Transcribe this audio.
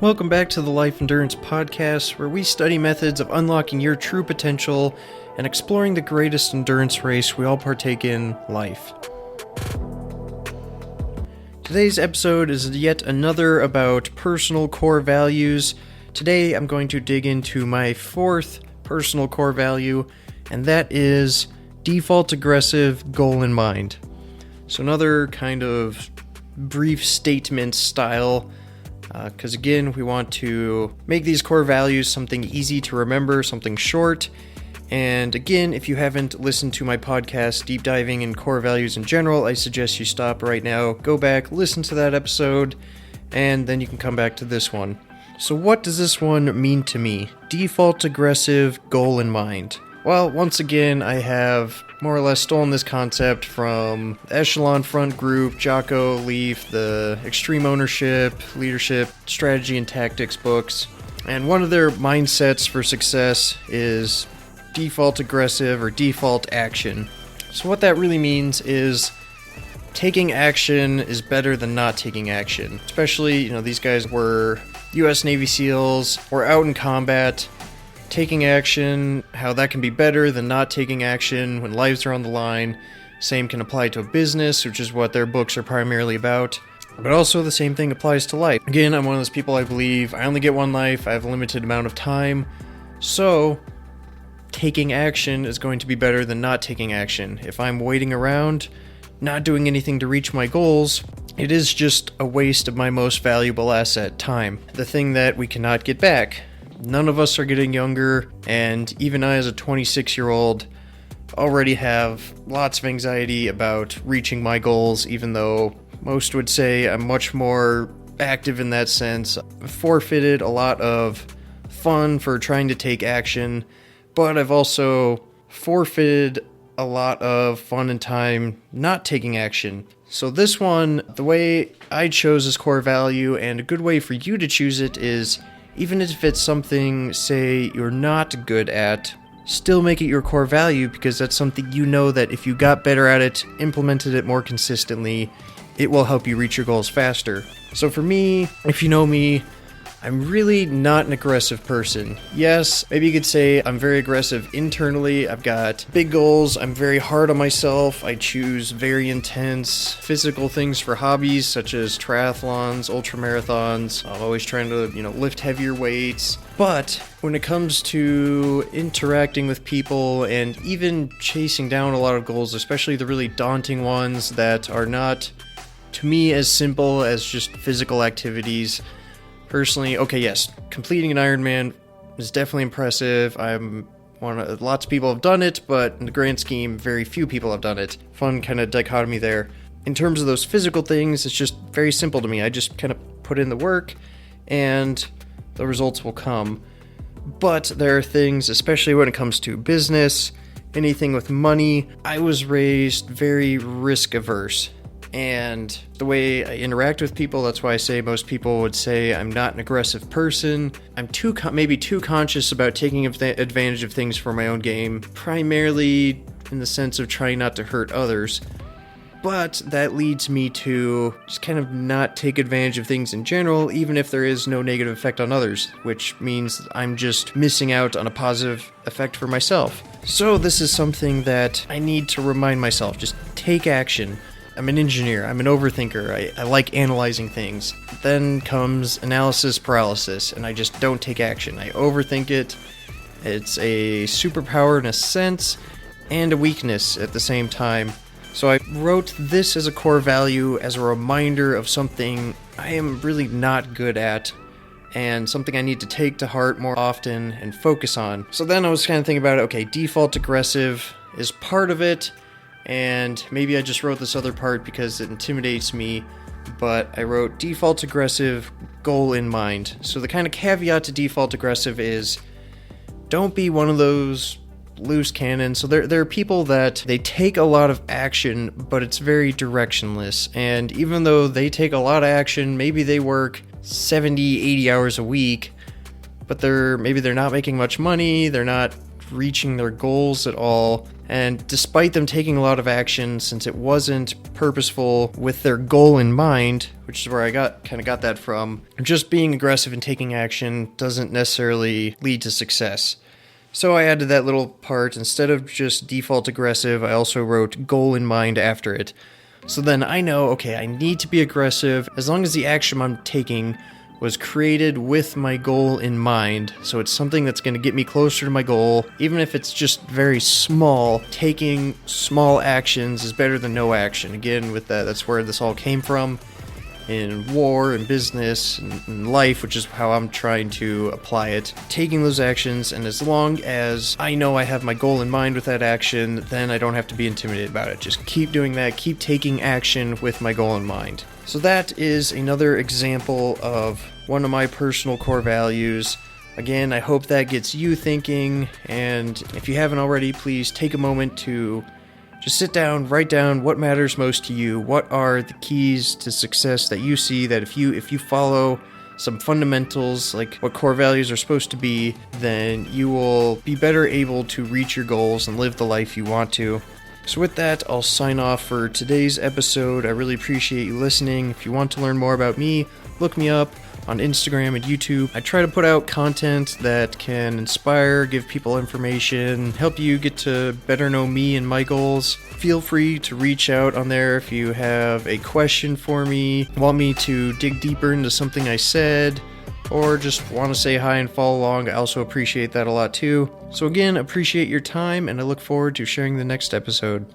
Welcome back to the Life Endurance Podcast, where we study methods of unlocking your true potential and exploring the greatest endurance race we all partake in, life. Today's episode is yet another about personal core values. Today I'm going to dig into my fourth personal core value, and that is default aggressive, goal in mind. So another kind of brief statement style, because again, we want to make these core values something easy to remember, something short. And again, if you haven't listened to my podcast, Deep Diving in Core Values in General, I suggest you stop right now, go back, listen to that episode, and then you can come back to this one. So what does this one mean to me? Default aggressive, goal in mind. Well, once again, I have more or less stolen this concept from the Echelon Front Group, Jocko, Leaf, the Extreme Ownership, Leadership, Strategy and Tactics books. And one of their mindsets for success is default aggressive or default action. So what that really means is taking action is better than not taking action. Especially, these guys were US Navy SEALs, were out in combat. Taking action, how that can be better than not taking action when lives are on the line. Same can apply to a business, which is what their books are primarily about. But also the same thing applies to life. Again, I'm one of those people I believe I only get one life, I have a limited amount of time. So, taking action is going to be better than not taking action. If I'm waiting around, not doing anything to reach my goals, it is just a waste of my most valuable asset, time. The thing that we cannot get back. None of us are getting younger, and even I as a 26-year-old already have lots of anxiety about reaching my goals, even though most would say I'm much more active in that sense. I've forfeited a lot of fun for trying to take action, but I've also forfeited a lot of fun and time not taking action. So this one, the way I chose as core value, and a good way for you to choose it is, even if it's something, say, you're not good at, still make it your core value, because that's something you know that if you got better at it, implemented it more consistently, it will help you reach your goals faster. So for me, if you know me, I'm really not an aggressive person. Yes, maybe you could say I'm very aggressive internally. I've got big goals. I'm very hard on myself. I choose very intense physical things for hobbies, such as triathlons, ultramarathons. I'm always trying to, lift heavier weights. But when it comes to interacting with people and even chasing down a lot of goals, especially the really daunting ones that are not, to me, as simple as just physical activities. Personally, yes, completing an Ironman is definitely impressive. Lots of people have done it, but in the grand scheme, very few people have done it. Fun kind of dichotomy there. In terms of those physical things, it's just very simple to me. I just kind of put in the work, and the results will come. But there are things, especially when it comes to business, anything with money. I was raised very risk averse. And the way I interact with people, that's why I say most people would say I'm not an aggressive person. I'm maybe too conscious about taking advantage of things for my own game, primarily in the sense of trying not to hurt others. But that leads me to just kind of not take advantage of things in general, even if there is no negative effect on others, which means I'm just missing out on a positive effect for myself. So this is something that I need to remind myself, just take action. I'm an engineer, I'm an overthinker, I like analyzing things. Then comes analysis paralysis, and I just don't take action. I overthink it. It's a superpower in a sense, and a weakness at the same time. So I wrote this as a core value, as a reminder of something I am really not good at, and something I need to take to heart more often and focus on. So then I was kind of thinking about it, default aggressive is part of it, and maybe I just wrote this other part because it intimidates me, but I wrote default aggressive, goal in mind. So the kind of caveat to default aggressive is, don't be one of those loose cannons. So there are people that they take a lot of action, but it's very directionless. And even though they take a lot of action, maybe they work 70, 80 hours a week, but they're not making much money, they're not reaching their goals at all, And despite them taking a lot of action, since it wasn't purposeful with their goal in mind, which is where I kind of got that from, just being aggressive and taking action doesn't necessarily lead to success. So I added that little part. Instead of just default aggressive, I also wrote goal in mind after it. So then I know, okay, I need to be aggressive as long as the action I'm taking was created with my goal in mind. So it's something that's going to get me closer to my goal. Even if it's just very small, taking small actions is better than no action. Again, with that's where this all came from. In war and business and life, which is how I'm trying to apply it. Taking those actions, and as long as I know I have my goal in mind with that action, then I don't have to be intimidated about it. Just keep doing that, keep taking action with my goal in mind. So that is another example of one of my personal core values. Again, I hope that gets you thinking, and if you haven't already, please take a moment to just sit down, write down what matters most to you. What are the keys to success that you see that if you follow some fundamentals, like what core values are supposed to be, then you will be better able to reach your goals and live the life you want to. So with that, I'll sign off for today's episode. I really appreciate you listening. If you want to learn more about me, look me up on Instagram and YouTube. I try to put out content that can inspire, give people information, help you get to better know me and my goals. Feel free to reach out on there if you have a question for me, want me to dig deeper into something I said, or just want to say hi and follow along. I also appreciate that a lot too. So again, appreciate your time, and I look forward to sharing the next episode.